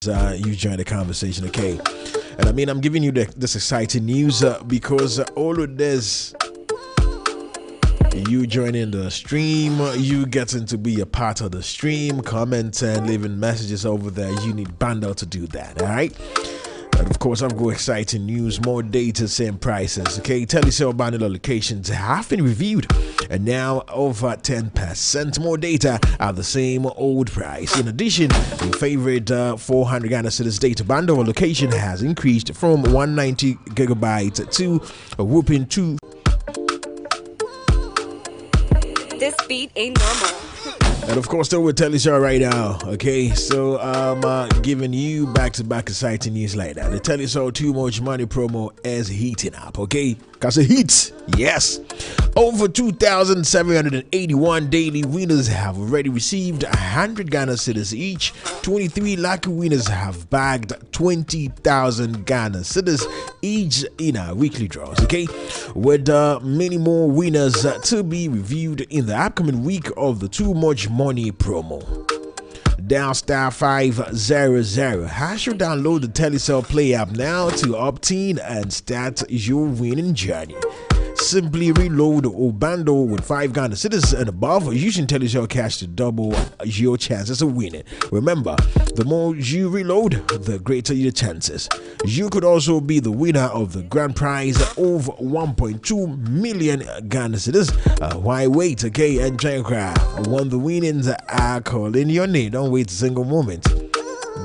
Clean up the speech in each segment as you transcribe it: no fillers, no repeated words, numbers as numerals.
you join the conversation, okay? And I mean, I'm giving you this exciting news because all of this, you joining the stream, you getting to be a part of the stream, comment and leaving messages over there. You need bundle to do that, all right? And of course, I've got exciting news, more data, same prices. Okay, Telecel bundle locations have been reviewed, and now over 10% more data at the same old price. In addition, your favorite 400 Ghana cedis data bundle location has increased from 190 gigabytes to a whooping 2. This beat ain't normal. And of course, still with Telecel right now, okay? So I'm giving you back-to-back exciting news like that. The Telecel Too Much Money promo is heating up, okay? Because it heats, yes. Over 2,781 daily winners have already received 100 Ghana cedis each. 23 lucky winners have bagged 20,000 Ghana cedis each in our weekly draws, okay? With many more winners to be reviewed in the upcoming week of the Too Much Money promo. Dial star 500 hash or download the Telecel Play app now to opt in and start your winning journey. Simply reload or bundle with 5 Ghana cedis and above using Telecel Cash to double your chances of winning. Remember, the more you reload, the greater your chances. You could also be the winner of the grand prize of 1.2 million Ghana cedis. Why wait? Okay, and try cry. When the winnings are calling your name, don't wait a single moment.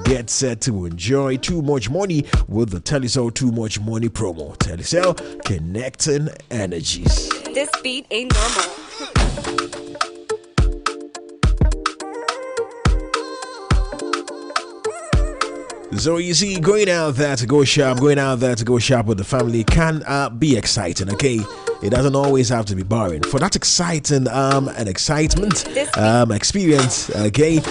Get set to enjoy Too Much Money with the Telecel Too Much Money promo. Telecel, connecting energies. This beat ain't normal. So you see, going out there to go shop with the family can be exciting, okay? It doesn't always have to be boring. For that exciting and excitement experience, okay,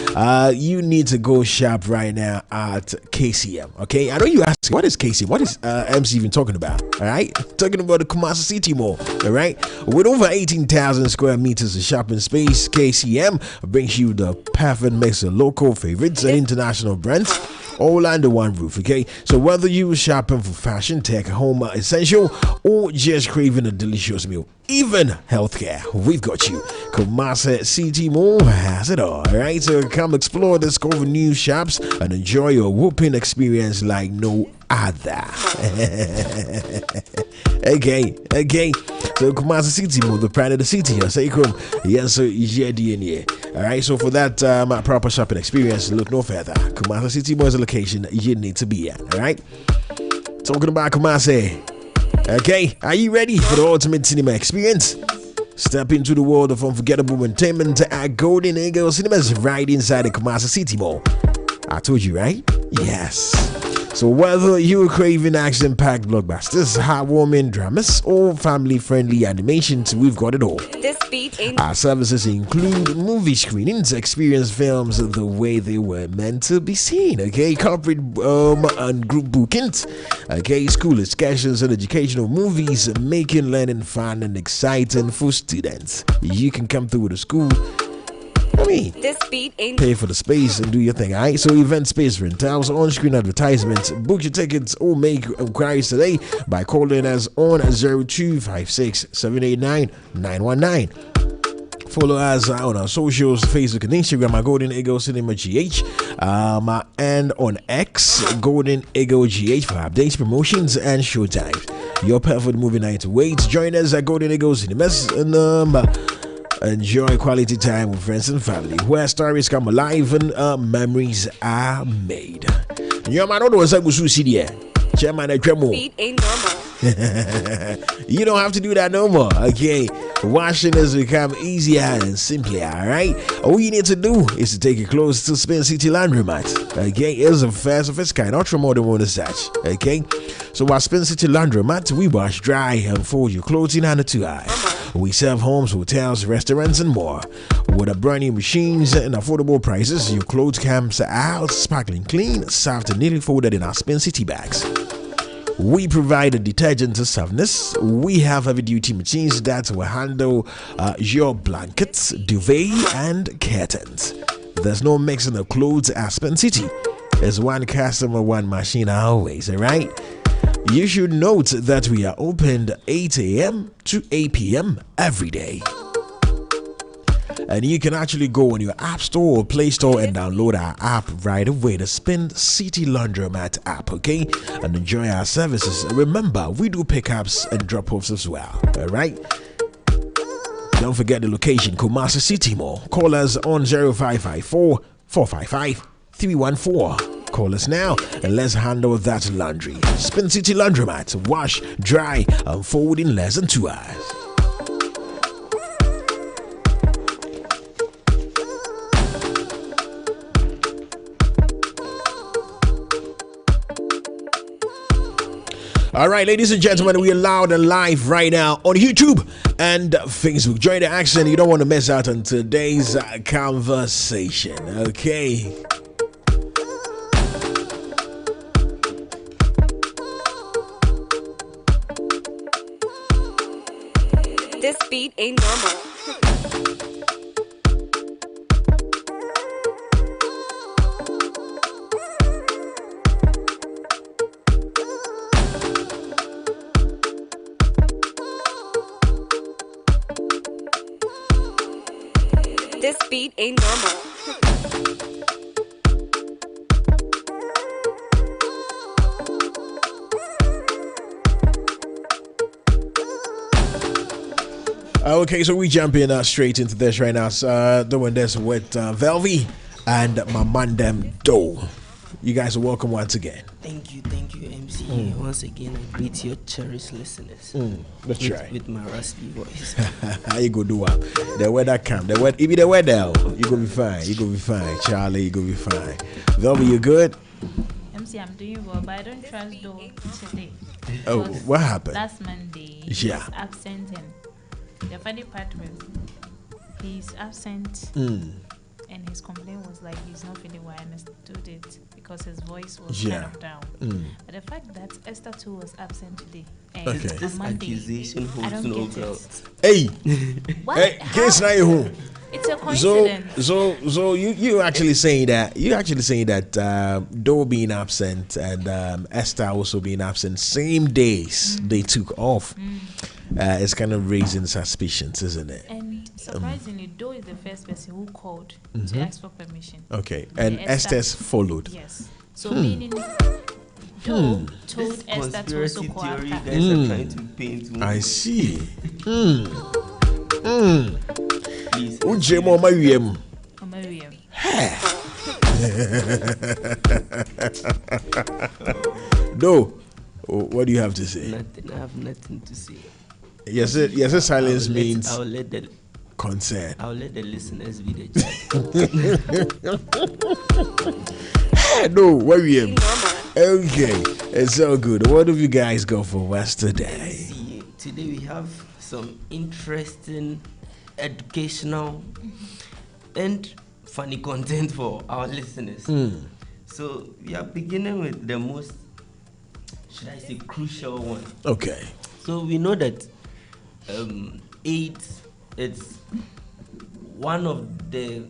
you need to go shop right now at KCM, okay? I know you ask, what is KCM? What is MC even talking about, all right? Talking about the Kumasi City Mall, all right? With over 18,000 square meters of shopping space, KCM brings you the perfect mix of local favorites and international brands, all under one roof, okay? So whether you are shopping for fashion, tech, home essential, or just craving a delicious meal, even healthcare, we've got you. Kumasi City Mall has it all right? So come explore, discover new shops, and enjoy your whooping experience like no other. okay. So Kumasi City Mall, the pride of the city. I say, come, yes, so yeah. All right. So for that proper shopping experience, look no further. Kumasi City Mall is a location you need to be at. All right. Talking about Kumasi. Okay, are you ready for the ultimate cinema experience? Step into the world of unforgettable entertainment at Golden Eagle Cinemas right inside the Kumasi City Mall. I told you, right? Yes. So whether you're craving action-packed blockbusters, heartwarming dramas, or family-friendly animations, we've got it all. This beat ain't. Our services include movie screenings, experience films the way they were meant to be seen, okay? Corporate and group bookings, okay? School excursions and educational movies, making learning fun and exciting for students. You can come through with the school. This beat ain't. Pay for the space and do your thing, alright? So event space rentals, on-screen advertisements, book your tickets or make inquiries today by calling us on 0256 789 919. Follow us on our socials, Facebook and Instagram at Golden Eagle Cinema GH, and on X, Golden Eagle GH for updates, promotions, and showtimes. Your perfect movie night to wait. Join us at Golden Eagle Cinemas and enjoy quality time with friends and family, where stories come alive and memories are made. Your man, don't say Chairman, Beat ain't normal. You don't have to do that no more, okay? Washing has become easier and simpler, alright? All you need to do is to take your clothes to Spin City Laundromat, okay? It's a first of its kind, ultra modern one as such, okay? So at Spin City Laundromat, we wash, dry, and fold your clothes in under 2 hours. We serve homes, hotels, restaurants, and more. With our brand new machines and affordable prices, your clothes comes out sparkling clean, soft, and neatly folded in our Spin City bags. We provide a detergent to softness. We have heavy-duty machines that will handle your blankets, duvet, and curtains. There's no mixing of clothes at Spin City. It's one customer, one machine always, alright? You should note that we are opened 8 a.m. to 8 p.m. every day. And you can actually go on your App Store or Play Store and download our app right away, the Spin City Laundromat app, okay? And enjoy our services. Remember, we do pickups and drop-offs as well, alright? Don't forget the location, Kumasi City Mall. Call us on 0554 455 314. Call us now and let's handle that laundry. Spin City Laundromat. Wash, dry, and fold in less than 2 hours. All right, ladies and gentlemen, we are loud and live right now on YouTube and Facebook. Join the action. You don't want to miss out on today's conversation, okay? This beat ain't normal. This beat ain't normal. Okay, so we jump in straight into this right now. Doing this with Velvy and my man them Doe. You guys are welcome once again. Thank you, MC. Once again, I greet your cherished listeners. Let's try. With my raspy voice. How you go do up? The weather come. The weather, if the weather, you gonna be fine. You gonna be fine, Charlie. You gonna be fine. Velvy, you good? MC, I'm doing well, but I don't trust Doe today. Oh, what happened? Last Monday, he was absent, and the funny part was he's absent, and his complaint was like he's not feeling well. I understood it because his voice was kind of down. But the fact that Esther too was absent today, and this Monday, accusation I holds don't no get ground. Hey, what? hey, case now you home. It's a coincidence. So you actually saying that Doe being absent and Esther also being absent same days they took off. It's kind of raising suspicions, isn't it? And surprisingly, Doe is the first person who called to ask for permission. Okay, and Esther's followed. Yes. So meaning Doe told Esther to also Conspiracy call theory after. guys are trying to paint. I see. Please. Ujemo Mariam. Oh, Miriam. Doe, what do you have to say? Nothing. I have nothing to say. Yes, silence means I'll let the consent. I'll let the listeners be the judge. No, Mariam. Okay, it's so good. What have you guys got for us today? Today we have some interesting, educational, and funny content for our listeners. So we are beginning with the most, should I say, crucial one. Okay. So we know that AIDS, it's one of the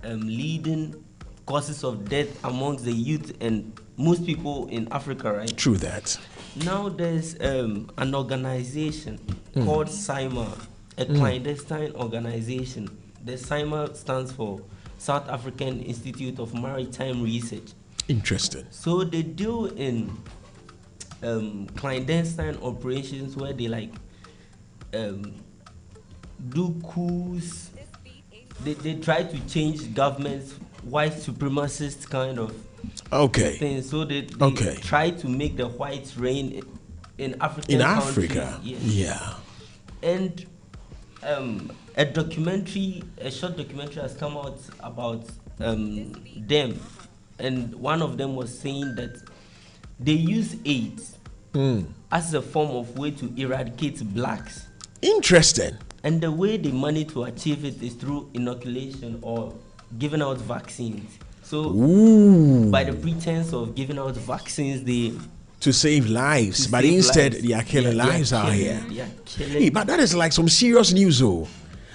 leading causes of death amongst the youth and most people in Africa, right? True that. Now there's an organization called SIMA, a clandestine organization. The SIMA stands for South African Institute of Maritime Research. Interesting. So they deal in clandestine operations where they like do coups. They try to change governments, white supremacist kind of thing. So they try to make the whites reign in African countries. Yes. Yeah. And a short documentary has come out about them, and one of them was saying that they use AIDS as a form of way to eradicate blacks. Interesting. And the way they manage to achieve it is through inoculation or giving out vaccines. So by the pretense of giving out vaccines, they to save lives, but instead they are killing lives out here. Hey, but that is like some serious news, though.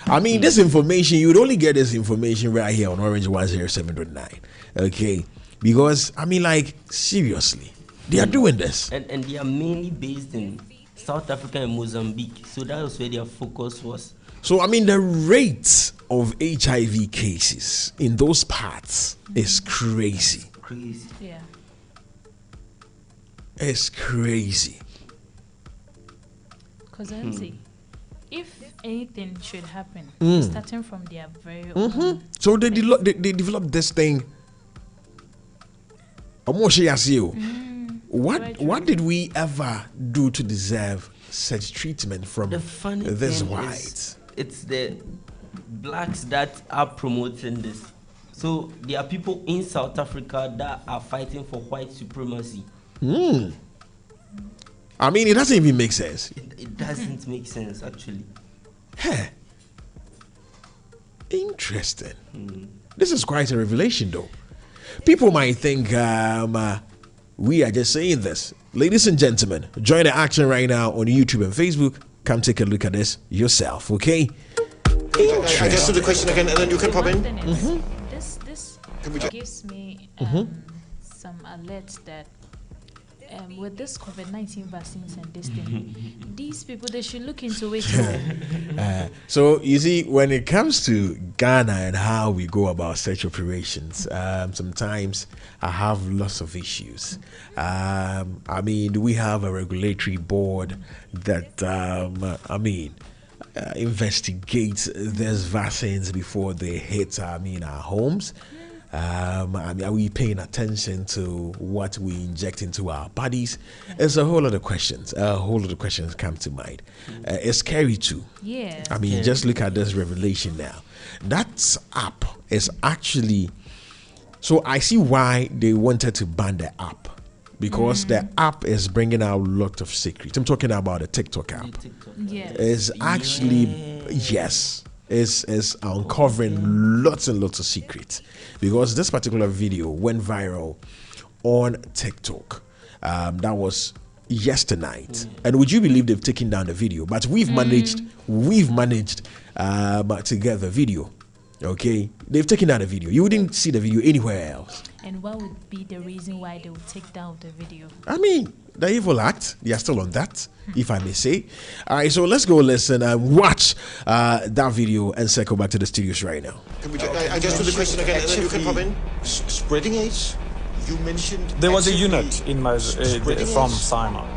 I mean, this information, you would only get this information right here on Orange 107.9. Okay, Because I mean, like, seriously, they are doing this. And they are mainly based in South Africa and Mozambique. So that was where their focus was. So I mean, the rate of HIV cases in those parts is crazy. Crazy. Yeah. It's crazy. Because MC, if anything should happen, starting from their very own. So they developed this thing. What did we ever do to deserve such treatment from The funny this thing whites? is, it's the blacks that are promoting this. So there are people in South Africa that are fighting for white supremacy. I mean, it doesn't even make sense. It doesn't make sense, actually. Huh. Interesting. This is quite a revelation, though. People might think we are just saying this. Ladies and gentlemen, join the action right now on YouTube and Facebook. Come take a look at this yourself, okay? I just do the question again, and then you can pop in. This gives me some alerts that with this COVID-19 vaccines and this thing, these people, they should look into it. So you see, when it comes to Ghana and how we go about such operations, sometimes I have lots of issues. I mean, we have a regulatory board that investigates these vaccines before they hit our homes. I mean, are we paying attention to what we inject into our bodies? There's a whole lot of questions. A whole lot of questions come to mind. It's scary too. Yeah. I mean, just look at this revelation now. That app is actually. So I see why they wanted to ban the app, because the app is bringing out a lot of secrets. I'm talking about the TikTok app. Yes. It's actually is uncovering lots and lots of secrets, because this particular video went viral on TikTok. That was yesterday night, and would you believe they've taken down the video? But we've managed to get the video. Okay, they've taken down the video. You wouldn't see the video anywhere else. And what would be the reason why they would take down the video? I mean, the evil act, they are still on that, if I may say. All right, so let's go listen and watch that video and circle back to the studios right now. I just do the question again, and then you can pop in. Spreading AIDS? You mentioned. There was a unit in from Sinai.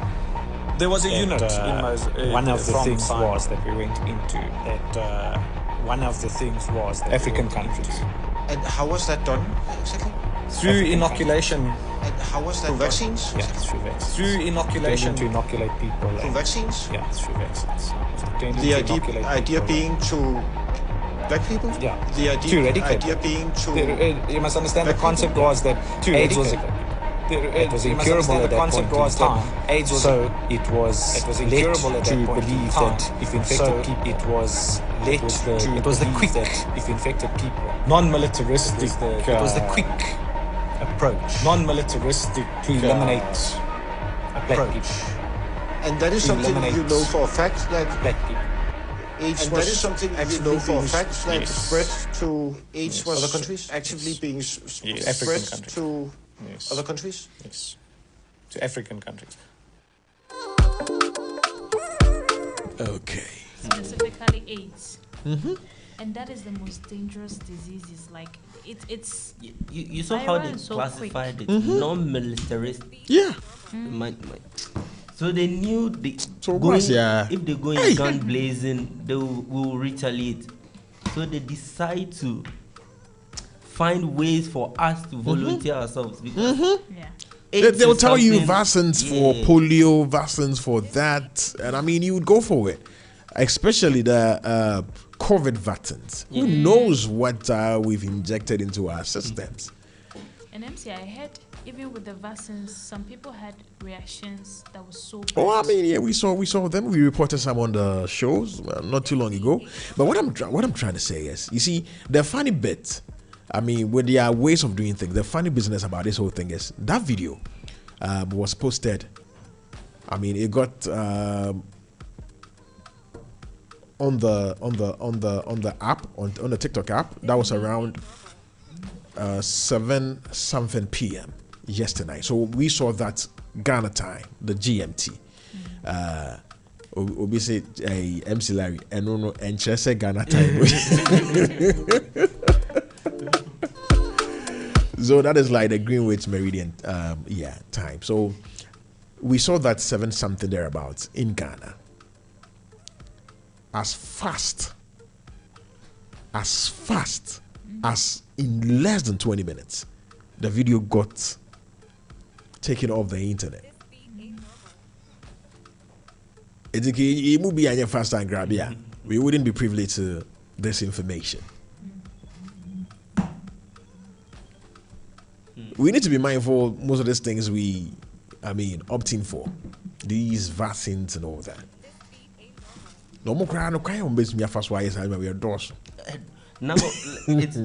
There was a unit in one of the things Sinai was that we went into that one of the things was that African countries. And how was that done exactly? Through inoculation. And how was that? Through vaccines? Yeah, through vaccines. Through inoculation. To inoculate people. Through vaccines? Yeah, through vaccines. The idea being to black people? Yeah. The idea being to. You must understand the concept was that AIDS was it was incurable at that point in time. AIDS was so it was incurable led at to that point believe in time. that if infected people, it was the quick that if infected people, non-militaristic. it was the quick approach, non-militaristic to eliminate black people. And that is something you know for a fact that Black people. AIDS And was that is something actually you know for a being fact that yes. spread to AIDS was Other countries? actively being Yes. spread African countries. to Yes. other countries. Yes. To African countries. Okay. Specifically AIDS. And that is the most dangerous diseases. Like it's You saw I how ran they so classified it, non-militaristic. Yeah. So they knew So going, what's yeah? if they go in Hey. gun blazing, they will retaliate. So they decide to find ways for us to volunteer ourselves, because yeah. AIDS They'll is tell you something- vaccines for Yeah. polio, vaccines for that, and I mean, you would go for it, especially the COVID vaccines. Who knows what we've injected into our systems? And MC, I heard even with the vaccines, some people had reactions that was so bad. Oh, I mean, yeah, we saw them. We reported some on the shows not too long ago. But what I'm trying to say is, you see, the funny bit, I mean, with their ways of doing things, the funny business about this whole thing is that video was posted. I mean, it got on the app on the TikTok app. That was around 7 something p.m. yesterday. So we saw that Ghana time, the GMT. Obi say MC Lawry and no and say Ghana time. So that is like the Greenwich Meridian time. So we saw that 7 something thereabouts in Ghana. As fast as in less than 20 minutes, the video got taken off the internet. It would be a fast and grab, yeah. We wouldn't be privileged to this information. We need to be mindful most of these things opting for. These vaccines and all that. No more crying, no crying on base me first why is we are doors. Now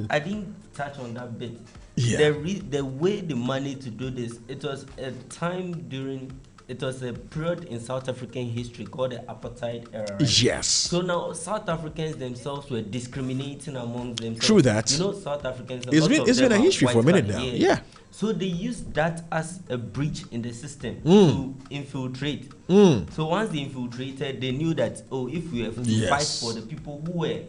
I didn't touch on that bit. Yeah. The way the money to do this, it was a period in South African history called the apartheid era. Right? Yes. So now South Africans themselves were discriminating among themselves. True that. South Africans. It's been a history for a minute now. Yeah. So they used that as a breach in the system to infiltrate. So once they infiltrated, they knew that if we have to fight for the people who were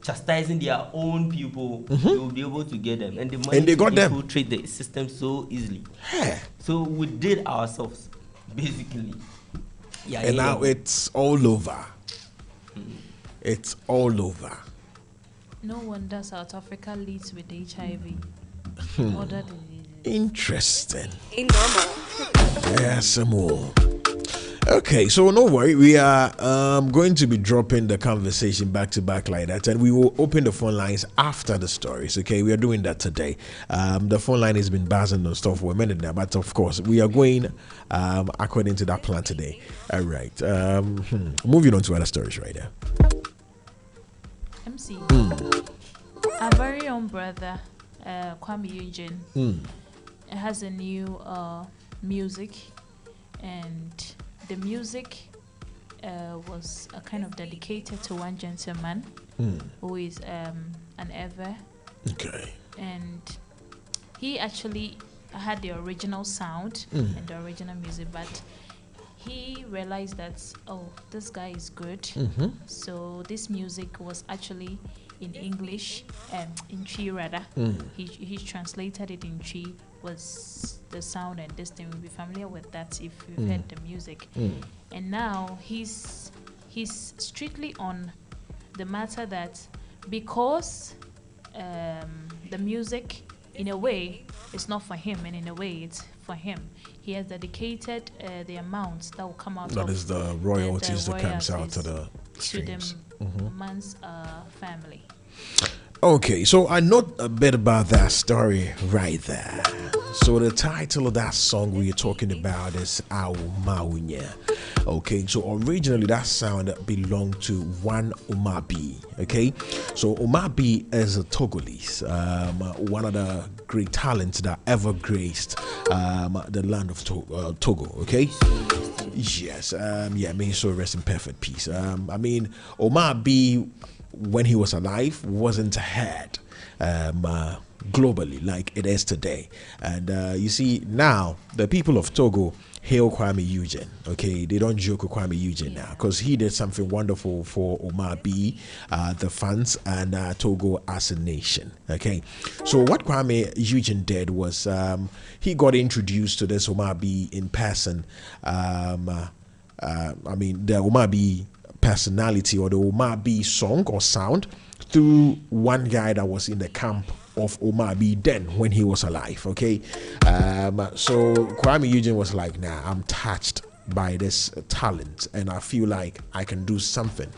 chastising their own people, they will be able to get them. And the money they got them. Infiltrate the system so easily. Yeah. So we did ourselves, basically. And now it's all over. It's all over. No wonder South Africa leads with HIV. Other diseases. Interesting. Normal. Yes, more. Okay, so no worry, we are going to be dropping the conversation back to back like that, and we will open the phone lines after the stories. Okay, we are doing that today. The phone line has been buzzing and stuff for a minute now, but of course we are going according to that plan today. All right, moving on to other stories right now. MC, our very own brother Kwame Eugene has a new music, and the music was kind of dedicated to one gentleman who is an ever. Okay. And he actually had the original sound and the original music, but he realized that, this guy is good. So this music was actually in English, in Chi rather. He translated it in Chi, was the sound, and this thing. We'll be familiar with that if you've heard the music. And now he's strictly on the matter that because the music in a way is not for him, and in a way it's for him, he has dedicated the amounts that will come out that of is the royalties that comes out to the streams. To the man's family. Okay, so I know a bit about that story right there. So the title of that song we are talking about is Awu Maunya. Okay, so originally that sound belonged to one Umabi. Okay, so Umabi is a Togolese, one of the great talents that ever graced the land of Togo. Okay, yes, may so rest in perfect peace. Umabi, when he was alive, wasn't heard globally like it is today. And you see, now the people of Togo hail Kwame Eugene. Okay, they don't joke with Kwame Eugene now, because he did something wonderful for Omar B, the fans, and Togo as a nation. Okay, so what Kwame Eugene did was he got introduced to this Omar B in person. The Omar B personality, or the Omar B song or sound, through one guy that was in the camp of Omar B then when he was alive. Okay, so Kwame Eugene was like, nah, I'm touched by this talent and I feel like I can do something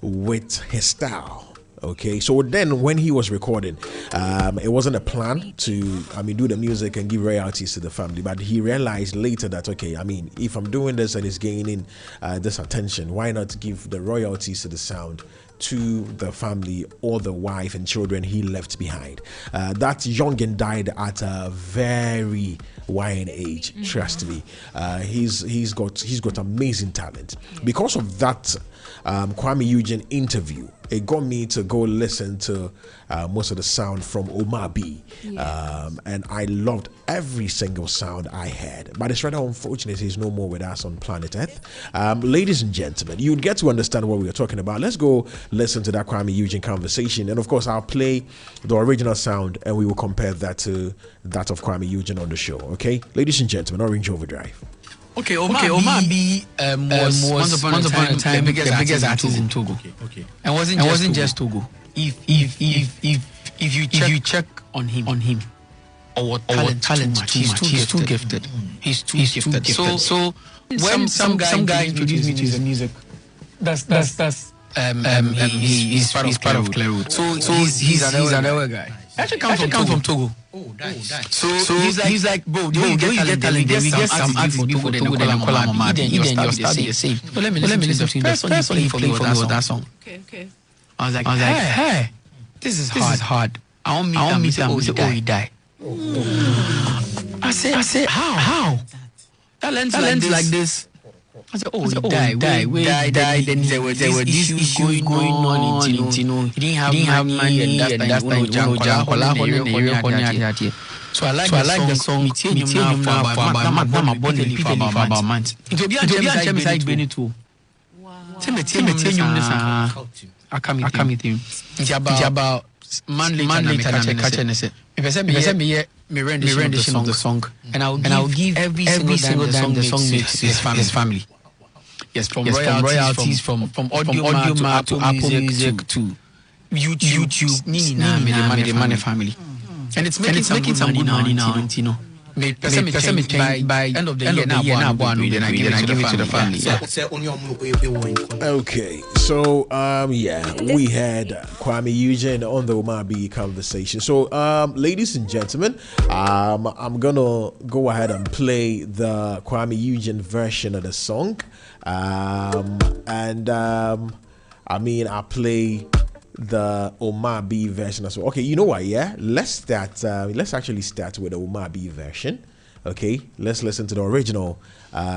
with his style. Okay, so then when he was recording, it wasn't a plan to, do the music and give royalties to the family, but he realized later that, okay, if I'm doing this and it's gaining this attention, why not give the royalties to the sound to the family or the wife and children he left behind. That youngin died at a very wine age. Trust me, he's got amazing talent. Because of that Kwame Eugene interview, it got me to go listen to most of the sound from Omar B. And I loved every single sound I had. But it's rather unfortunate he's no more with us on planet Earth. Ladies and gentlemen, you'll get to understand what we were talking about. Let's go listen to that Kwame Eugene conversation. And of course, I'll play the original sound and we will compare that to that of Kwame Eugene on the show. Okay? Ladies and gentlemen, Orange Overdrive. Okay, Omar B was once upon a time the biggest artist in Togo. Okay. And wasn't just Togo. If you check on him, our talent he's too gifted. He's too gifted. So when some guy introduced me to his music, that's he's part of Clairwood. So he's another guy. Actually come from Togo. Oh, that. So he's like, bro, do you get talent? We get some artists before they call him Omar B. Then your style be the same. So let me listen to the first song he played for me was that song. Okay. I was like, hey, this is hard. I want meet him. He said, oh, he died. I said, how? Talents like this. I said, oh, he died. Then there were these issues going on. You know, he didn't have money, and that's time. So I like the song. Me tell him now for about months. It will be on Chemside Benito. Wow. Tell me this. I come with him. It's about man later catch and say. Me rendition of the song, and I'll give every single time the song makes his family. Yes, from royalties, from audio mark to Apple Music to YouTube. The money family, and it's making some good money now. You know, by end of the year now, then I give it to the family. Okay, so we had Kwame Eugene on the Omar B conversation. So ladies and gentlemen, I'm gonna go ahead and play the Kwame Eugene version of the song. I'll play the Omar B version as well. Okay, you know what? Yeah, let's actually start with the Omar B version. Okay, let's listen to the original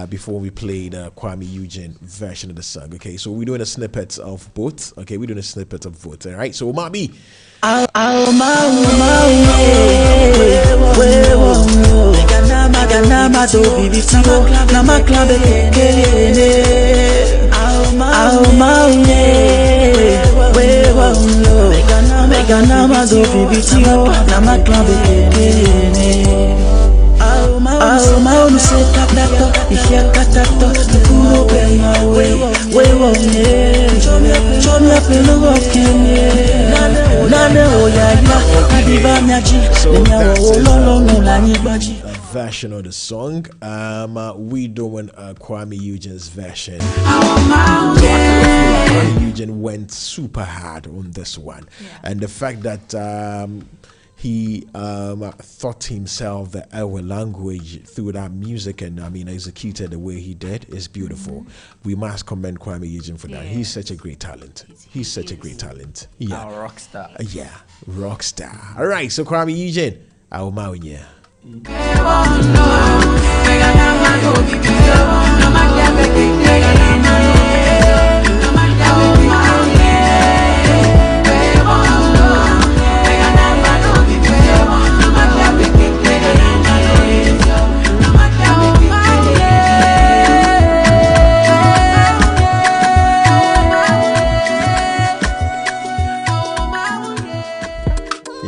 before we play the Kwame Eugene version of the song. Okay, so we're doing a snippet of both. Okay, we're doing a snippet of both. All right, so Omar B. Version of the song. We doing Kwame Eugene's version. Kwame Eugene went super hard on this one, and the fact that he thought himself the our language through that music and executed the way he did is beautiful. We must commend Kwame Eugene for that. He's such a great talent. He's such a great talent. Yeah, Our rock star. Rock star. All right, so Kwame Eugene, our maunya.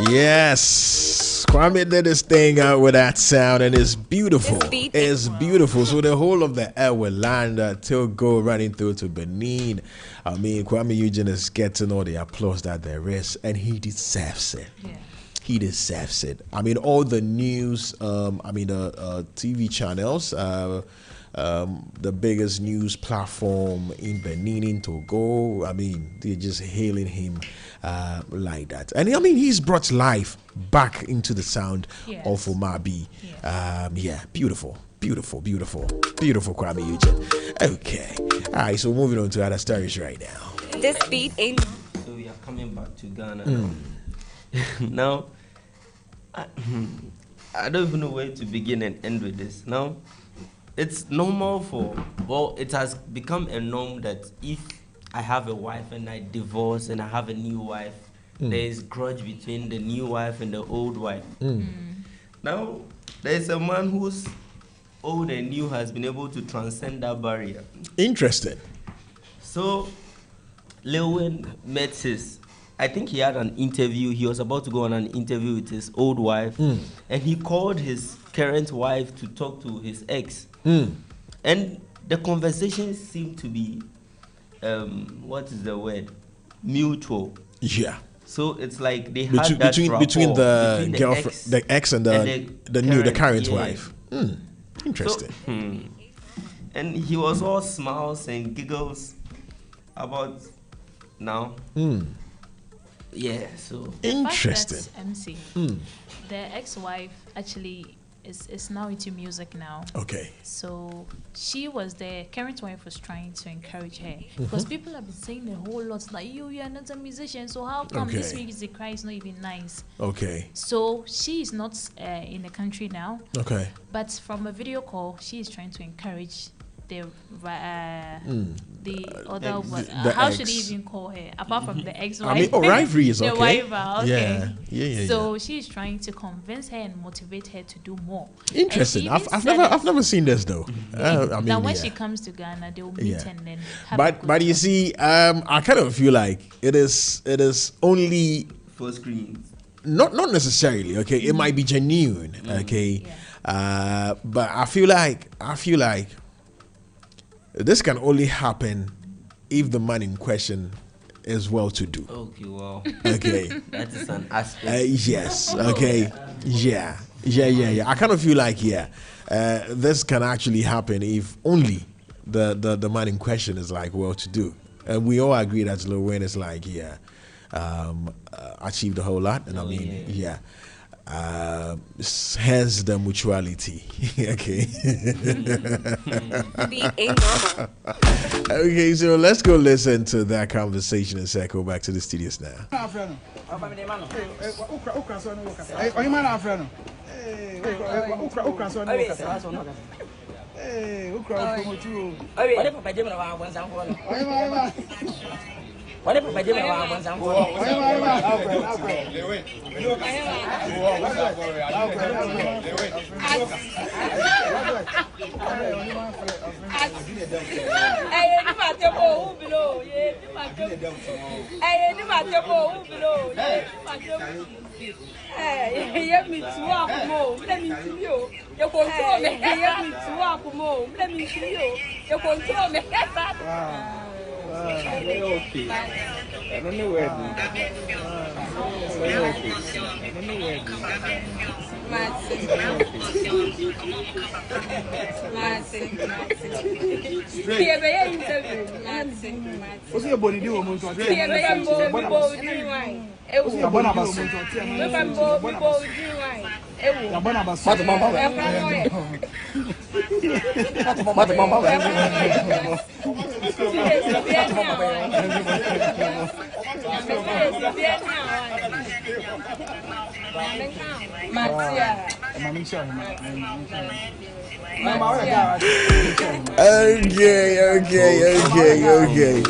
Yes, Kwame did his thing out with that sound, and it's beautiful. It's beautiful. So the whole of the air will land till go running through to Benin. Kwame Eugene is getting all the applause that there is, and he deserves it. Yeah. He deserves it. All the news, the TV channels, the biggest news platform in Benin, in Togo, they're just hailing him like that. And he's brought life back into the sound of Omar B. Beautiful Kwame Eugene. Okay, all right, so moving on to other stories right now. This beat ain't. So we are coming back to Ghana now. I don't even know where to begin and end with this. Now, it's normal it has become a norm that if I have a wife and I divorce and I have a new wife, there is grudge between the new wife and the old wife. Now, there is a man whose old and new has been able to transcend that barrier. Interesting. So, Lil Wayne met his, I think he had an interview. He was about to go on an interview with his old wife, and he called his current wife to talk to his ex. And the conversation seemed to be, what is the word? Mutual. Yeah. So it's like they had that between the between girlfriend, the ex, and the current wife. Interesting. So, and he was all smiles and giggles about now. Yeah, so interesting. The fact that MC, the ex-wife actually is now into music now. Okay. So she was the current wife was trying to encourage her because people have been saying a whole lot like you are not a musician, so how come this music cry is not even nice? Okay. So she is not in the country now. Okay. But from a video call, she is trying to encourage the other one. How should he even call her apart from the ex-wife? I mean, rivalry is okay. The rival, okay. Yeah. So she's trying to convince her and motivate her to do more. Interesting. I've never seen this though. I mean, now when she comes to Ghana, they will meet and then. But you see, I kind of feel like it is only for screen. Not necessarily. Okay, it might be genuine. Okay, but I feel like this can only happen if the man in question is well-to-do. Okay, well. Okay. That is an aspect. Yes. Okay. Yeah. I kind of feel like this can actually happen if only the man in question is like well-to-do, and we all agree that Lil Wayne is like achieved a whole lot, and hence the mutuality. Okay. Okay, so let's go listen to that conversation and circle back to the studios now. What if I did one sample? I don't know where. What's your body do? Okay.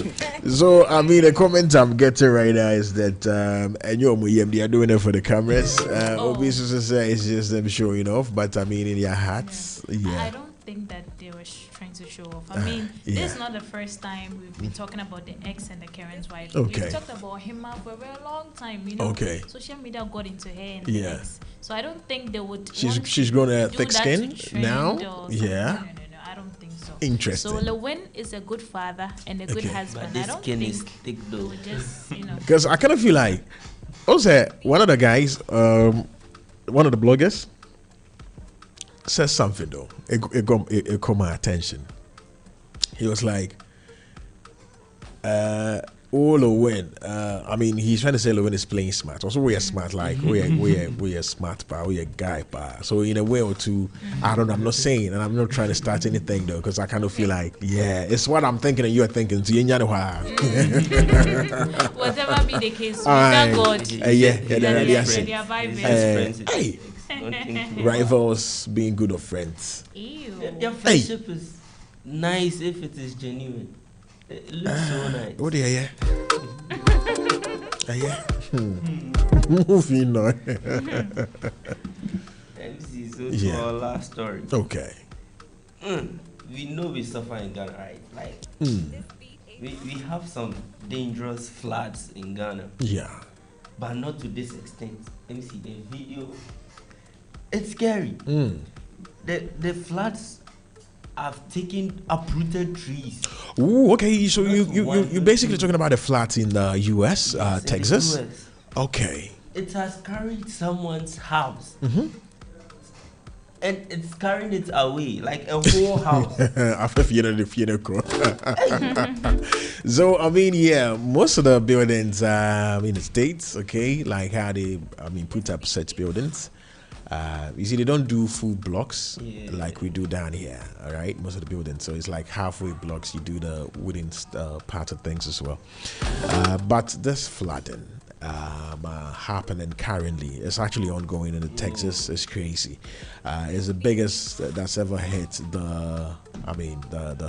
So I mean, the comment I'm getting right now is that and they are doing it for the cameras. Obviously, it's just them showing off, but I mean, in their hats, I don't think that they were trying to show off. I mean, this is not the first time we've been talking about the ex and the Karen's wife. Okay. We've talked about him for a very long time, you know. Okay. Social media got into her and the ex. So I don't think they would. She's grown a thick skin now. No, I don't think so. Interesting. So Lil Wayne is a good father and a good husband. But I don't skin think is thick they though. would just, Because I kind of feel like also one of the guys, one of the bloggers, says something though. It caught my attention. He was like, Lil Wayne, I mean, he's trying to say Lil Wayne is playing smart. Also, we are smart, like we are smart, but we are guy, but so in a way or two, I don't know. I'm not saying, and I'm not trying to start anything though, because I kind of feel like, it's what I'm thinking and you're thinking. So whatever be the case, God, hey, rivals being good of friends. Your friendship is nice if it is genuine. It looks so nice. Oh dear, Yeah. Moving on. MC, so Yeah. to our last story. Okay. We know we suffer in Ghana, right? Like, we have some dangerous floods in Ghana. Yeah. But not to this extent. MC, the video, it's scary. The floods have taken uprooted trees. Ooh, okay. So you basically talking about the floods in the U.S., Yes, in Texas. the US. Okay. It has carried someone's house. And it's carrying it away like a whole house. After the funeral. So I mean, yeah, most of the buildings in the States, okay, like how they put up such buildings. You see, they don't do full blocks like we do down here, all right? Most of the buildings, so it's like halfway blocks. You do the wooden part of things as well. But this flooding happening currently, it's actually ongoing in Texas. It's crazy. It's the biggest that's ever hit the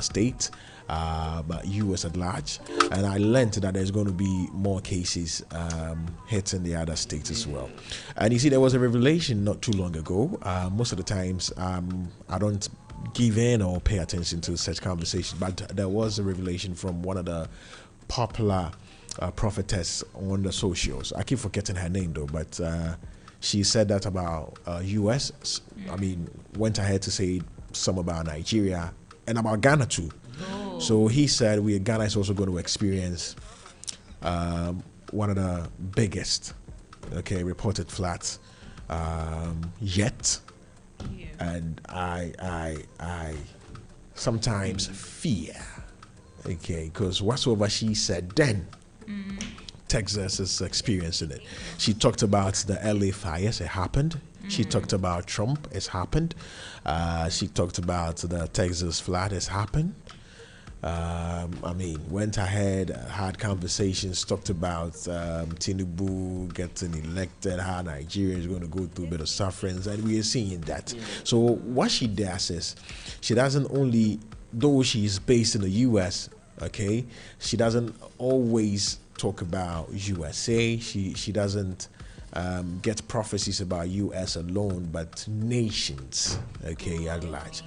state. But US at large, and I learned that there's going to be more cases hitting the other states as well. And you see, there was a revelation not too long ago. Most of the times, I don't give in or pay attention to such conversations, but there was a revelation from one of the popular prophetess on the socials. I keep forgetting her name though, but she said that about US. Went ahead to say some about Nigeria and about Ghana too. So he said Ghana is also going to experience one of the biggest, reported floods yet. And I sometimes fear, because whatsoever she said then, Texas is experiencing it. She talked about the LA fires, it happened. She talked about Trump, it's happened. She talked about the Texas flood, it's happened. Went ahead, had conversations, talked about Tinubu getting elected, how Nigeria is going to go through a bit of sufferings, and we are seeing that. So what she does is, she doesn't only, though she's based in the US, she doesn't always talk about USA. She doesn't get prophecies about US alone, but nations, at large.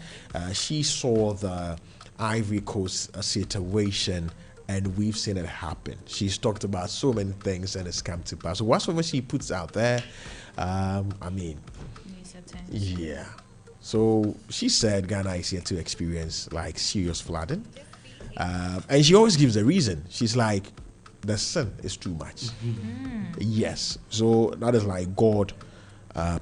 She saw the Ivory Coast situation, and we've seen it happen. She's talked about so many things, and it's come to pass. So whatsoever she puts out there, yeah. So she said Ghana is here to experience like serious flooding, and she always gives a reason. She's like, the sin is too much. Yes. So that is like God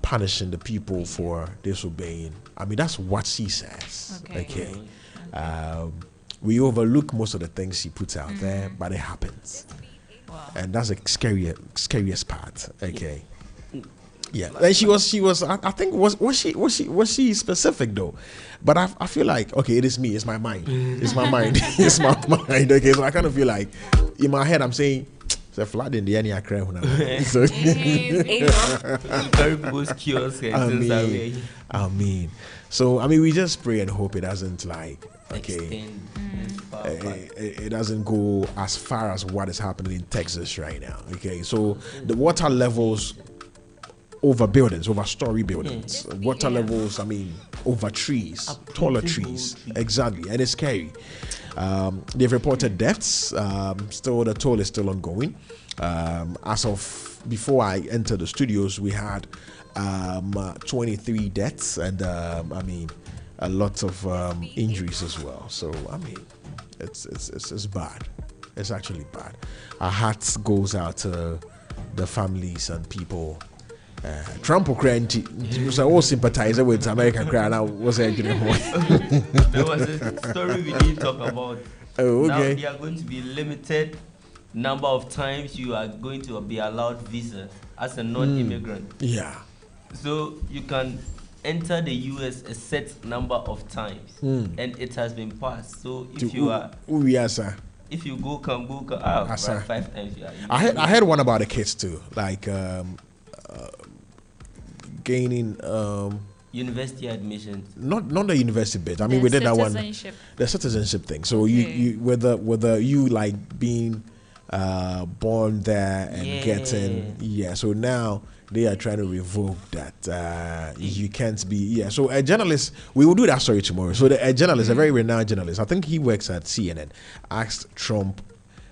punishing the people for disobeying. That's what she says. Okay. We overlook most of the things she puts out there, but it happens. Wow. And that's the scariest part. Okay. Yeah. And she was I think was she specific though? But I feel like, it is me, it's my mind. It's my mind. It's my mind. Okay, so I kind of feel like in my head I'm saying it's a flood in the end. So very most kiosk. So we just pray and hope it doesn't it doesn't go as far as what is happening in Texas right now. Okay, so the water levels over buildings, over story buildings, water levels, over trees, taller trees. Exactly, and it's scary. They've reported deaths. Still, the toll is still ongoing. As of before I entered the studios, we had 23 deaths and a lot of injuries as well. So it's bad. It's actually bad. Our hearts goes out to the families and people. Trump was all sympathizer with American crowd. I was there was a story we didn't talk about. Oh, okay. Now there are going to be limited number of times you are going to be allowed visa as a non-immigrant. Yeah. So you can enter the US a set number of times, and it has been passed. So if if you go out 5 times, I heard one about the kids too, like gaining university admissions. Not the university bit. We did that one. The citizenship thing. So you whether you like being born there and getting so now they are trying to revoke that. You can't be so a journalist, we will do that story tomorrow. So a journalist, a very renowned journalist, I think he works at CNN, asked Trump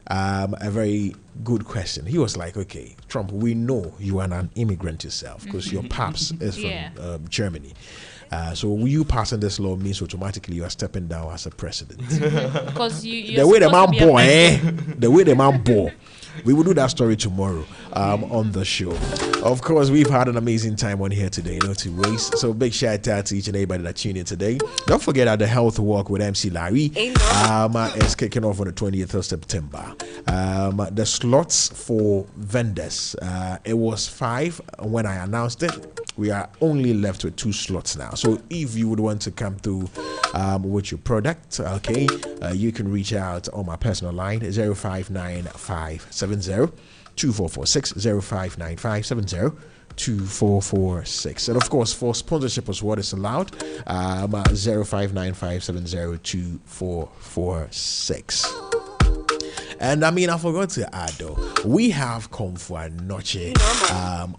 a very good question. He was like, okay, Trump, we know you are an immigrant yourself because your pops is from Germany. So you passing this law means automatically you are stepping down as a president. Because the way the man bore, we will do that story tomorrow on the show. Of course, we've had an amazing time on here today, no to waste. So big shout out to each and everybody that tuned in today. Don't forget that the health walk with MC Lawry is kicking off on the 20th of September. The slots for vendors, it was 5 when I announced it. We are only left with 2 slots now. So if you would want to come through with your product, okay, you can reach out on my personal line 059570 2446 059570 2446. And of course, for sponsorship as what is allowed, 059570 2446. And I mean, I forgot to add though, we have Comfort Noche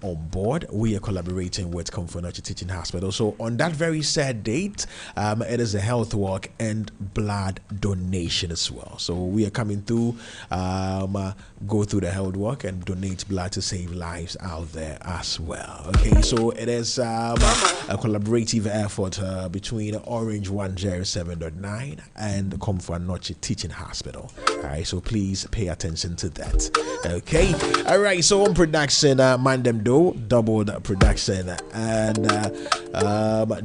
on board. We are collaborating with Comfort Noche Teaching Hospital. So on that very sad date, it is a health walk and blood donation as well. So we are coming through, go through the health walk and donate blood to save lives out there as well. Okay, so it is a collaborative effort between Orange 107.9 and Comfort Noche Teaching Hospital. All right, so please pay attention to that. Okay, all right, so on production, Mandem Do doubled production, and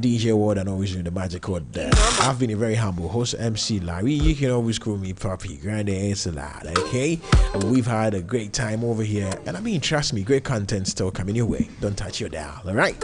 DJ Ward and always doing the magic code there. I've been a very humble host, MC Lawry. You can always call me Papi Grande Salad. Okay, we've had a great time over here, and I mean, trust me, great content still coming your way. Don't touch your dial. All right.